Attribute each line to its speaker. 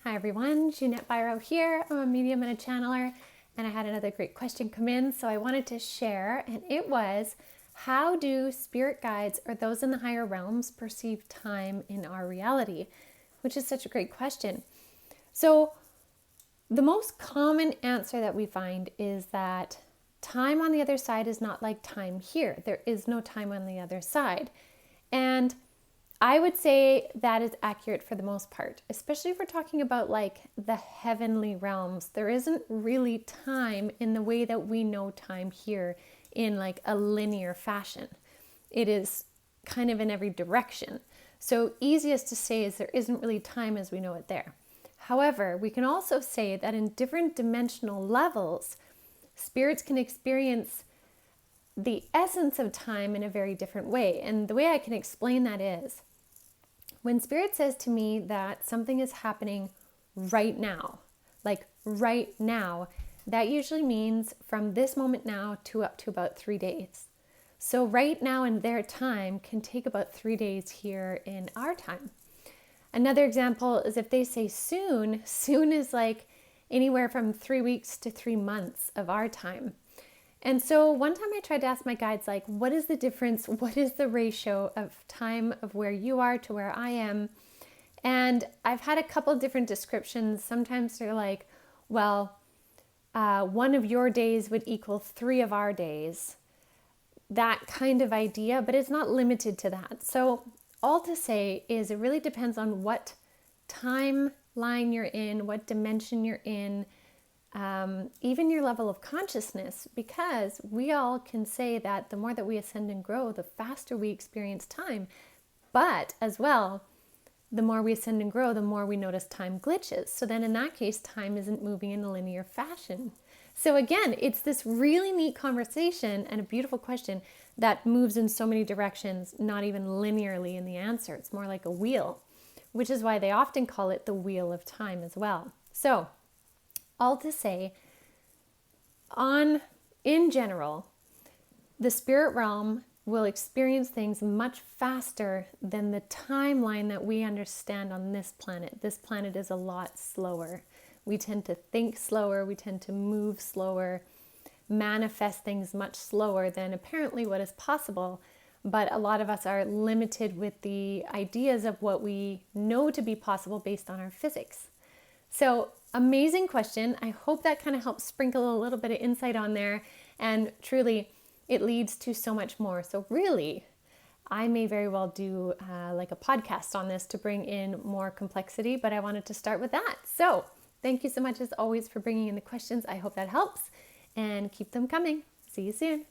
Speaker 1: Hi everyone, Ginette Biro here. I'm a medium and a channeler, and I had another great question come in, so I wanted to share, and it was, how do spirit guides or those in the higher realms perceive time in our reality? Which is such a great question. So the most common answer that we find is that time on the other side is not like time here. There is no time on the other side. And I would say that is accurate for the most part, especially if we're talking about like the heavenly realms. There isn't really time in the way that we know time here in like a linear fashion. It is kind of in every direction. So easiest to say is there isn't really time as we know it there. However, we can also say that in different dimensional levels, spirits can experience the essence of time in a very different way. And the way I can explain that is, when spirit says to me that something is happening right now, like right now, that usually means from this moment now to up to about 3 days. So right now in their time can take about 3 days here in our time. Another example is if they say soon, soon is like anywhere from 3 weeks to 3 months of our time. And so one time I tried to ask my guides, like, what is the difference? What is the ratio of time of where you are to where I am? And I've had a couple different descriptions. Sometimes they're like, well, 1 of your days would equal 3 of our days. That kind of idea, but it's not limited to that. So all to say is it really depends on what timeline you're in, what dimension you're in, even your level of consciousness, because we all can say that the more that we ascend and grow, the faster we experience time. But as well, the more we ascend and grow, the more we notice time glitches. So then in that case, time isn't moving in a linear fashion. So again, it's this really neat conversation and a beautiful question that moves in so many directions, not even linearly in the answer. It's more like a wheel, which is why they often call it the wheel of time as well. So all to say, in general, the spirit realm will experience things much faster than the timeline that we understand on this planet. This planet is a lot slower. We tend to think slower, we tend to move slower, manifest things much slower than apparently what is possible. But a lot of us are limited with the ideas of what we know to be possible based on our physics. So amazing question. I hope that kind of helps sprinkle a little bit of insight on there. And truly, it leads to so much more. So really, I may very well do like a podcast on this to bring in more complexity, but I wanted to start with that. So thank you so much as always for bringing in the questions. I hope that helps and keep them coming. See you soon.